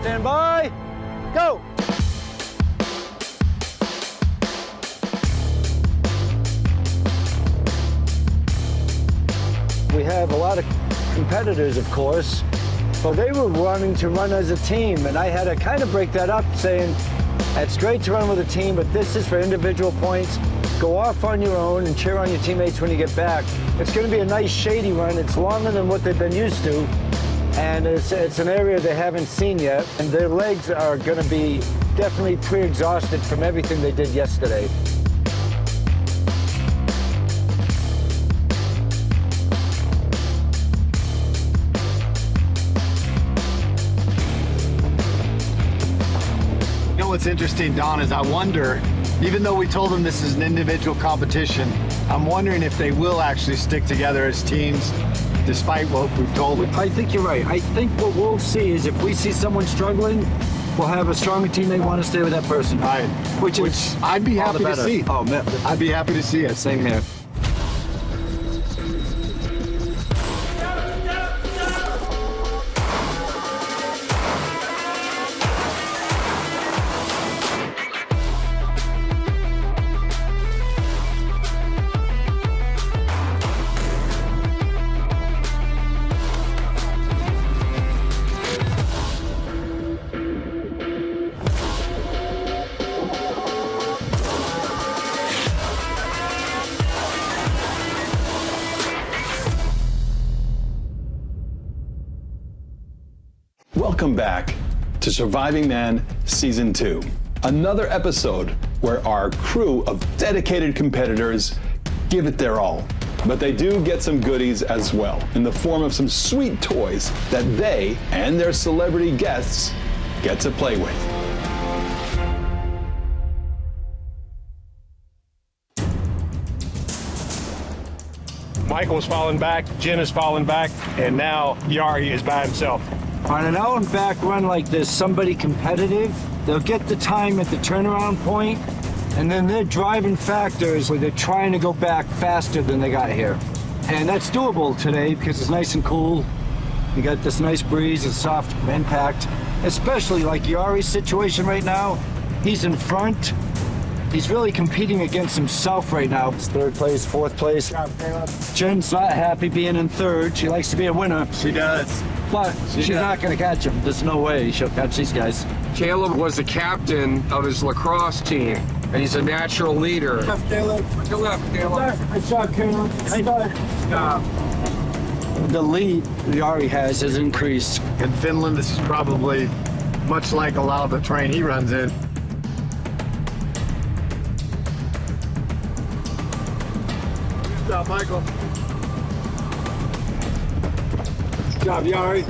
Stand by. Go. We have a lot of competitors, of course, but they were wanting to run as a team, and I had to kind of break that up, saying, it's great to run with a team, but this is for individual points. Go off on your own and cheer on your teammates when you get back. It's going to be a nice shady run. It's longer than what they've been used to, and it's an area they haven't seen yet, and their legs are going to be definitely pre-exhausted from everything they did yesterday. What's interesting, Don, is I wonder, even though we told them this is an individual competition, I'm wondering if they will actually stick together as teams, despite what we've told them. I think you're right. I think what we'll see is if we see someone struggling, we'll have a stronger team. They want to stay with that person. Right. Which I'd be happy to see. Oh, man. I'd be happy to see it. Same here. Welcome back to Surviving Mann Season 2. Another episode where our crew of dedicated competitors give it their all. But they do get some goodies as well, in the form of some sweet toys that they and their celebrity guests get to play with. Michael's falling back, Jen is falling back, and now Yari is by himself. On an out and back run like this, somebody competitive, they'll get the time at the turnaround point, and then their driving factors where they're trying to go back faster than they got here. And that's doable today because it's nice and cool. You got this nice breeze and soft impact, especially like Yari's situation right now. He's in front. He's really competing against himself right now. It's third place, fourth place. Jen's not happy being in third. She likes to be a winner. She does. But she's not going to catch him. There's no way she'll catch these guys. Caleb was the captain of his lacrosse team, and he's a natural leader. Left, Caleb. To left, Caleb. Good shot, Caleb. The lead Yari has increased. In Finland, this is probably much like a lot of the terrain he runs in. Good job, Michael. Good job, Yari.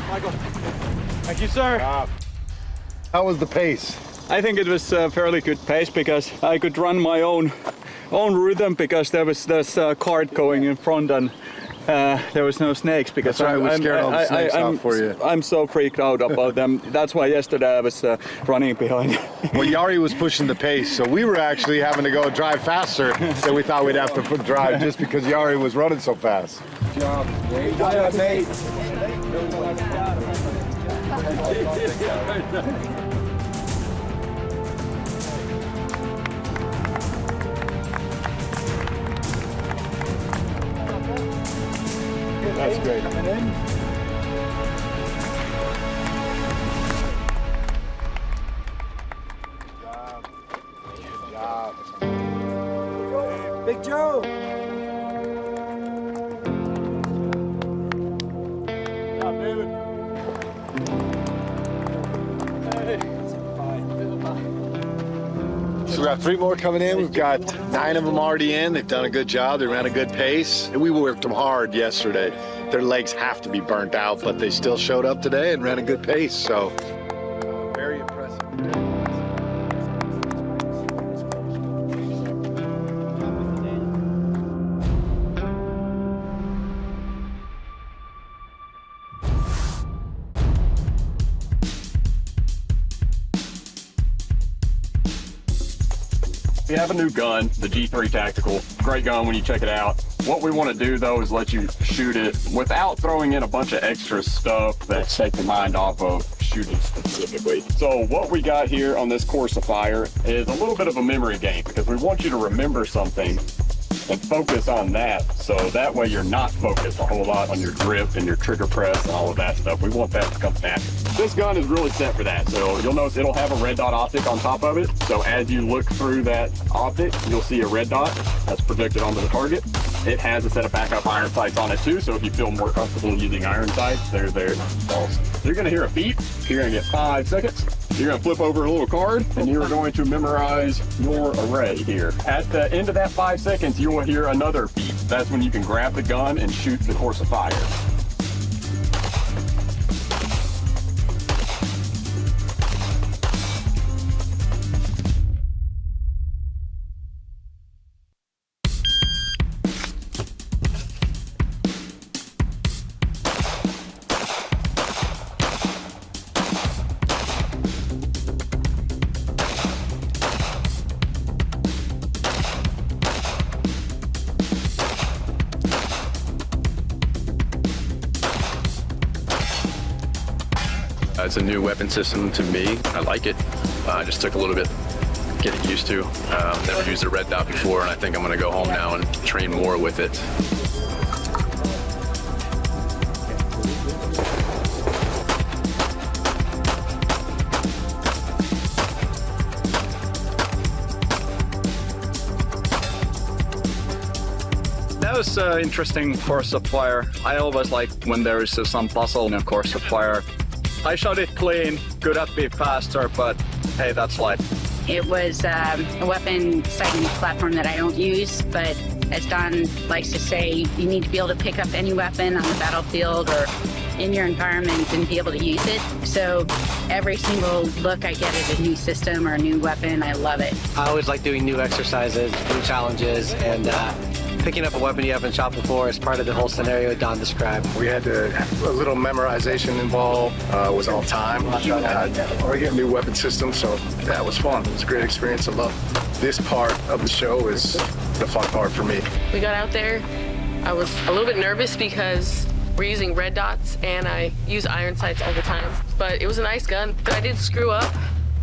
Michael. Thank you, sir. How was the pace? I think it was a fairly good pace because I could run my own rhythm because there was this cart going in front and there was no snakes because That's right, we scared all the snakes off for you. I'm so freaked out about them. That's why yesterday I was running behind. Well, Yari was pushing the pace, so we were actually having to go drive faster than we thought we'd have to drive just because Yari was running so fast. Good job. Great job, mate. That's great. Coming in. Good job. Big Joe. Good job, David. So we got 3 more coming in. We've got 9 of them already in. They've done a good job. They ran a good pace. And we worked them hard yesterday. Their legs have to be burnt out, but they still showed up today and ran a good pace. So very impressive. We have a new gun, the G3 Tactical. Great gun when you check it out. What we want to do though is let you shoot it without throwing in a bunch of extra stuff that take the mind off of shooting specifically. So what we got here on this Corsa Fire is a little bit of a memory game because we want you to remember something and focus on that, so that way you're not focused a whole lot on your grip and your trigger press and all of that stuff. We want that to come natural. This gun is really set for that, so you'll notice it'll have a red dot optic on top of it. So as you look through that optic, you'll see a red dot that's projected onto the target. It has a set of backup iron sights on it too, so if you feel more comfortable using iron sights, they're there. Awesome. You're gonna hear a beep. You're gonna get 5 seconds. You're gonna flip over a little card and you're going to memorize your array here. At the end of that 5 seconds, you will hear another beep. That's when you can grab the gun and shoot the Corsa Fire. It's a new weapon system to me. I like it. Just took a little bit getting used to. Never used a red dot before, and I think I'm going to go home now and train more with it. That was interesting Corsa Fire. I always like when there is some puzzle in a Corsa Fire. I shot it clean, could have been faster, but hey, that's life. It was a weapon sighting platform that I don't use, but as Don likes to say, you need to be able to pick up any weapon on the battlefield or in your environment and be able to use it. So every single look I get at a new system or a new weapon, I love it. I always like doing new exercises, new challenges, and picking up a weapon you haven't shot before is part of the whole scenario Don described. We had a little memorization involved. It was on time. We get a new weapon system, so that was fun. It was a great experience. I love this part of the show is the fun part for me. We got out there. I was a little bit nervous because we're using red dots and I use iron sights all the time. But it was a nice gun. But I did screw up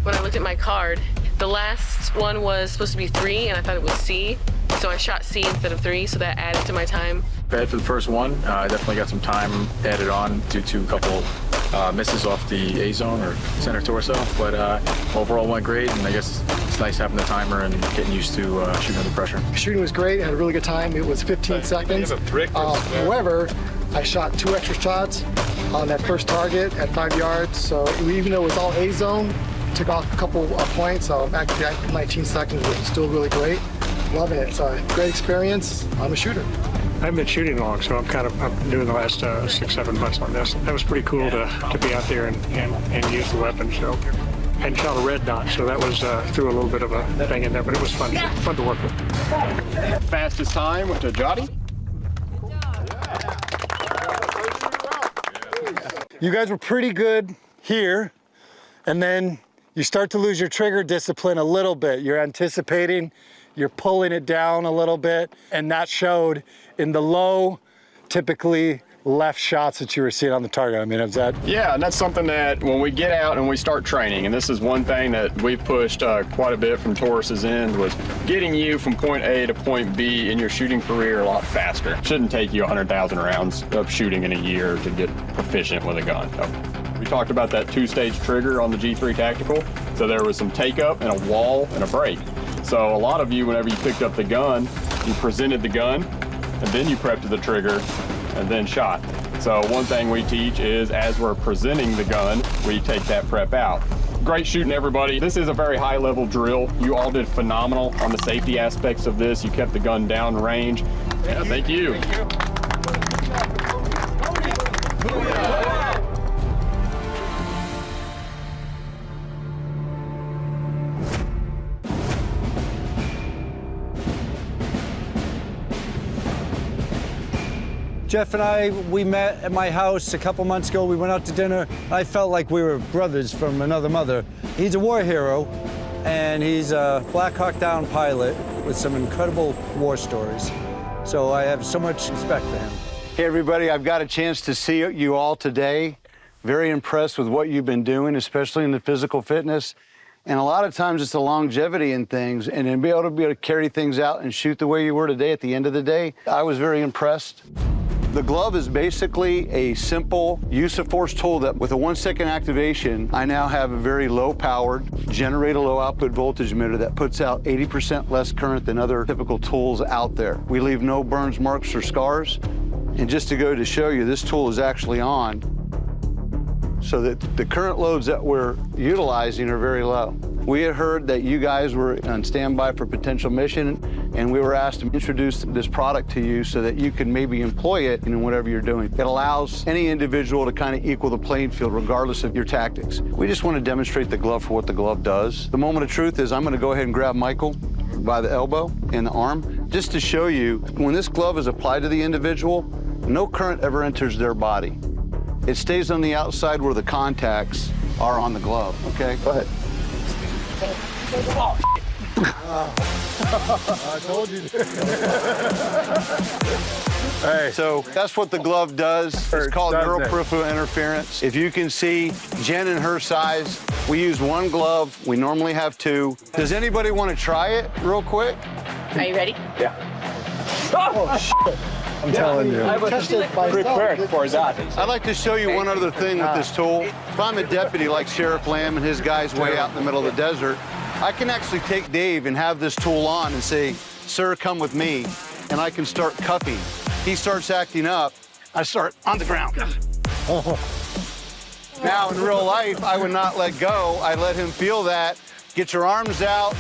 when I looked at my card. The last one was supposed to be 3 and I thought it was C. So I shot C instead of 3, so that added to my time. Bad for the first one. I definitely got some time added on due to a couple misses off the A zone or center torso, but overall went great, and I guess it's nice having the timer and getting used to shooting under pressure. Shooting was great. I had a really good time. It was 15 seconds. However, I shot 2 extra shots on that first target at 5 yards, so even though it was all A zone, took off a couple of points, so actually at 19 seconds was still really great. Loving it. It's a great experience. I'm a shooter. I haven't been shooting long, so I'm doing the last 6-7 months on this. That was pretty cool to be out there and use the weapon. So, and shot a red dot, so that was threw a little bit of a thing in there, but it was fun to work with. Fastest time went to Jody. You guys were pretty good here, and then you start to lose your trigger discipline a little bit. You're anticipating, you're pulling it down a little bit, and that showed in the low, typically left shots that you were seeing on the target. I mean, is that? Yeah, and that's something that when we get out and we start training, and this is one thing that we've pushed quite a bit from Taurus's end, was getting you from point A to point B in your shooting career a lot faster. It shouldn't take you 100,000 rounds of shooting in a year to get proficient with a gun. So we talked about that 2-stage trigger on the G3 Tactical. So there was some take up and a wall and a break. So a lot of you, whenever you picked up the gun, you presented the gun, and then you prepped the trigger, and then shot. So one thing we teach is as we're presenting the gun, we take that prep out. Great shooting, everybody. This is a very high level drill. You all did phenomenal on the safety aspects of this. You kept the gun down range. Yeah, thank you. Jeff and I, we met at my house a couple months ago. We went out to dinner. I felt like we were brothers from another mother. He's a war hero, and he's a Black Hawk Down pilot with some incredible war stories. So I have so much respect for him. Hey everybody, I've got a chance to see you all today. Very impressed with what you've been doing, especially in the physical fitness. And a lot of times it's the longevity in things, and then be able to carry things out and shoot the way you were today at the end of the day. I was very impressed. The glove is basically a simple use of force tool that with a 1-second activation, I now have a very low powered, generate a low output voltage emitter that puts out 80% less current than other typical tools out there. We leave no burns, marks, or scars. And just to go to show you, this tool is actually on so that the current loads that we're utilizing are very low. We had heard that you guys were on standby for potential mission, and we were asked to introduce this product to you so that you can maybe employ it in whatever you're doing. It allows any individual to kind of equal the playing field regardless of your tactics. We just want to demonstrate the glove for what the glove does. The moment of truth is I'm going to go ahead and grab Michael by the elbow and the arm just to show you when this glove is applied to the individual, no current ever enters their body. It stays on the outside where the contacts are on the glove, okay? Go ahead. I told you. Hey. So that's what the glove does. It's called neuroperipheral interference. If you can see Jen and her size, we use one glove. We normally have two. Does anybody want to try it real quick? Are you ready? Yeah. Oh, shit. I'm telling you. I tested it myself. For that. I'd like to show you one other thing with this tool. If I'm a deputy like Sheriff Lamb and his guys way out in the middle of the desert, I can actually take Dave and have this tool on and say, sir, come with me, and I can start cuffing. He starts acting up, I start on the ground. Now, in real life, I would not let go. I let him feel that. Get your arms out.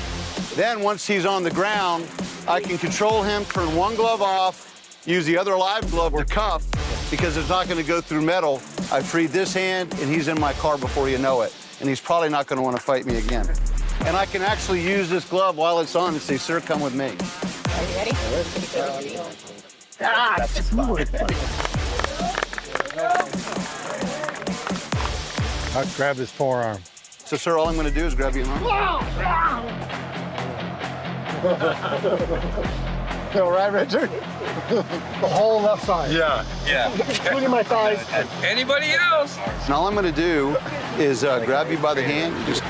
Then once he's on the ground, I can control him, turn one glove off, use the other live glove to cuff, because it's not going to go through metal. I freed this hand, and he's in my car before you know it. And he's probably not going to want to fight me again. And I can actually use this glove while it's on and say, sir, come with me. Are you ready? I'll grab his forearm. So, sir, all I'm going to do is grab your arm. All right, Richard? The whole left side. Yeah. Including my thighs. Anybody else? And all I'm going to do is grab you by the hand. Just...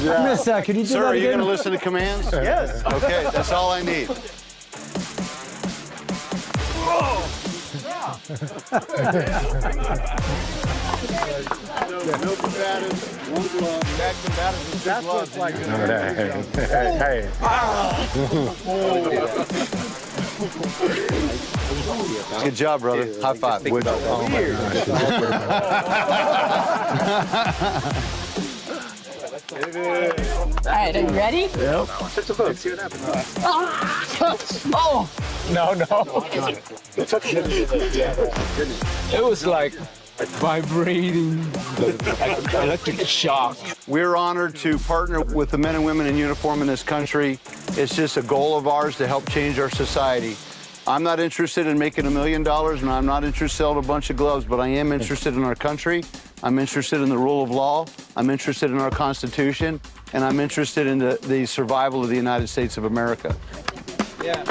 I missed that. Could you do Sir, that are you again? going to listen to commands? Yes. Okay, that's all I need. No combatives, one glove. Bad combatives and two gloves. Like Hey. Good job, brother. High five. Oh, All right, are you ready? Yep. Oh! No. It was like vibrating, electric shock. We're honored to partner with the men and women in uniform in this country. It's just a goal of ours to help change our society. I'm not interested in making $1 million, and I'm not interested in a bunch of gloves, but I am interested in our country. I'm interested in the rule of law. I'm interested in our Constitution, and I'm interested in the survival of the United States of America. Yeah.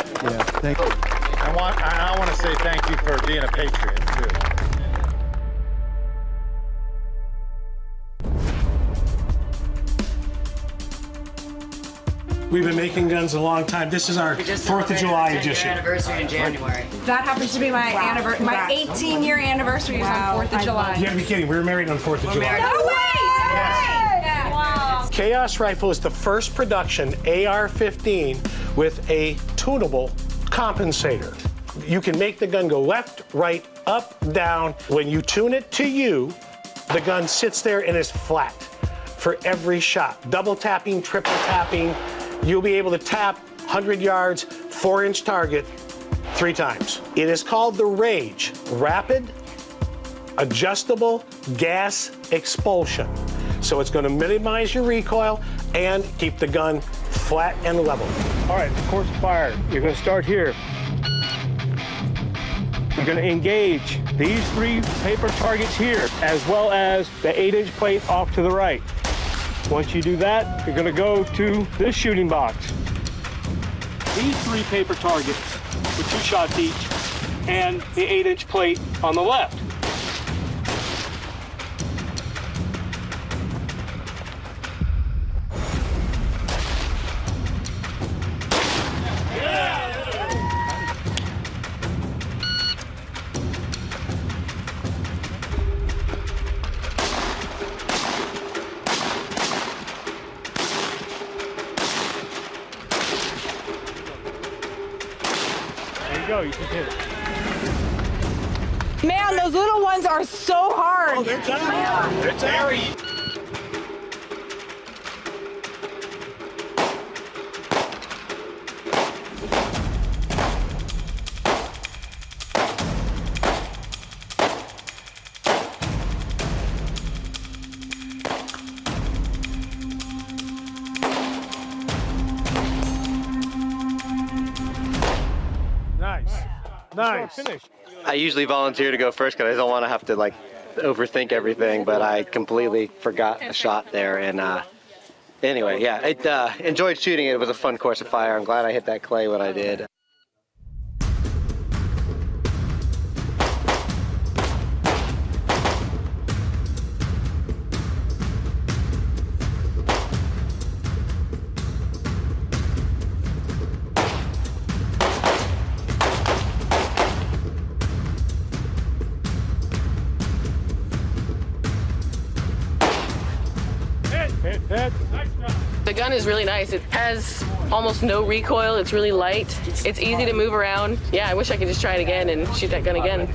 Thank you. I want to say thank you for being a patriot, too. We've been making guns a long time. This is our 4th of July edition. Anniversary in January. That happens to be my my 18-year anniversary is on 4th of July. You gotta be kidding. We were married on 4th of July. No way! Yes. Wow. Chaos Rifle is the first production AR-15 with a tunable compensator. You can make the gun go left, right, up, down. When you tune it to you, the gun sits there and is flat for every shot. Double tapping, triple tapping. You'll be able to tap 100 yards, 4-inch target 3 times. It is called the Rage, Rapid Adjustable Gas Expulsion. So it's going to minimize your recoil and keep the gun flat and level. All right, course of fire. You're going to start here. You're going to engage these 3 paper targets here, as well as the 8-inch plate off to the right. Once you do that, you're gonna go to this shooting box. These 3 paper targets with 2 shots each, and the 8-inch plate on the left. Go, you can hit it. Man, those little ones are so hard. Oh, they're tough. They're very. Nice. Finished. I usually volunteer to go first because I don't want to have to like overthink everything, but I completely forgot a shot there. And anyway, yeah, it enjoyed shooting it. It was a fun course of fire. I'm glad I hit that clay when I did. The gun is really nice. It has almost no recoil. It's really light. It's easy to move around. Yeah, I wish I could just try it again and shoot that gun again.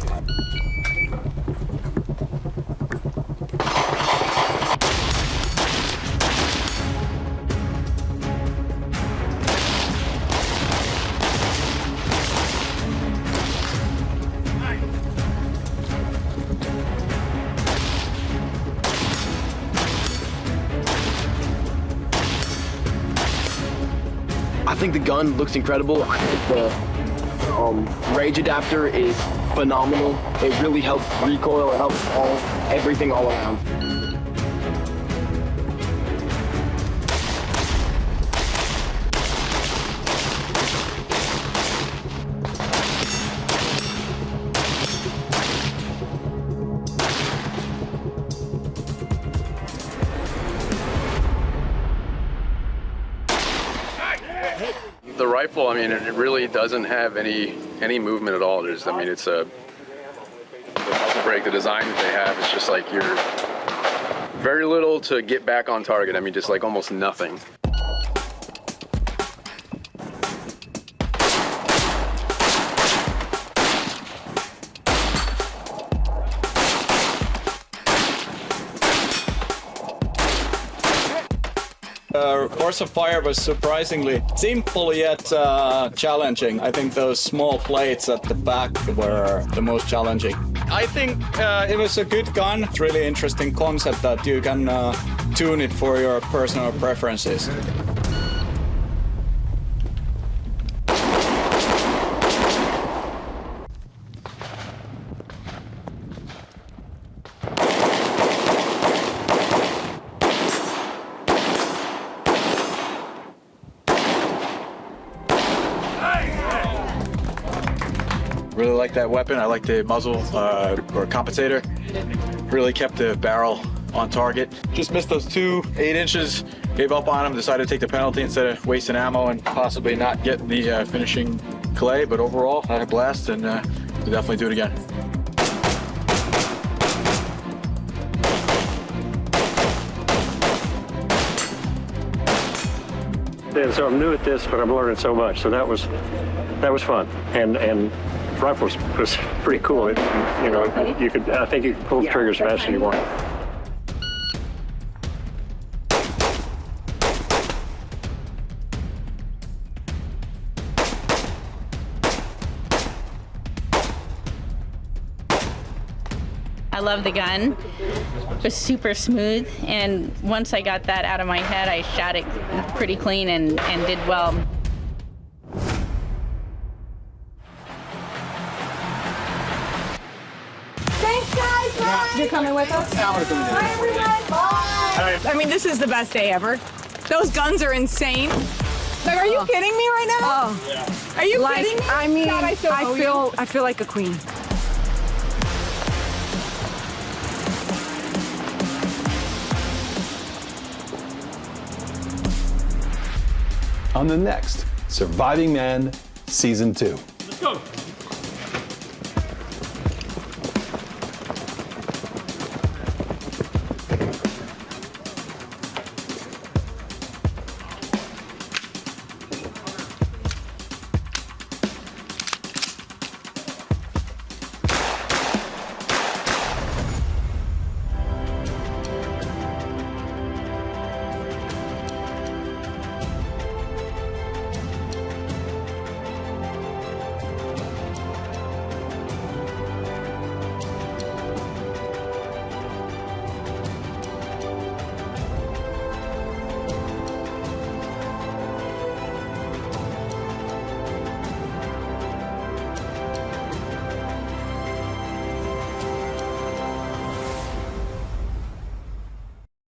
I think the gun looks incredible. I think the rage adapter is phenomenal. It really helps recoil. It helps everything all around. The rifle, I mean, it really doesn't have any movement at all. I mean, it's the muzzle brake, the design that they have, it's just like you're very little to get back on target. I mean, just like almost nothing. Course of fire was surprisingly simple yet challenging. I think those small plates at the back were the most challenging. I think it was a good gun. It's really interesting concept that you can tune it for your personal preferences. Really like that weapon. I like the muzzle or compensator. Really kept the barrel on target. Just missed those 2 8 inches. Gave up on them. Decided to take the penalty instead of wasting ammo and possibly not get the finishing clay. But overall, I had a blast and we'll definitely do it again. And so I'm new at this, but I'm learning so much. So that was fun. And rifle was pretty cool. I think you could pull the triggers faster than you want. I love the gun. It was super smooth, and once I got that out of my head, I shot it pretty clean and did well. You're coming with us? Hi, everyone. Bye. I mean, this is the best day ever. Those guns are insane. Like, are you kidding me right now? Oh. Yeah. Are you kidding me? I mean, God, I feel like a queen. On the next Surviving Mann Season 2. Let's go.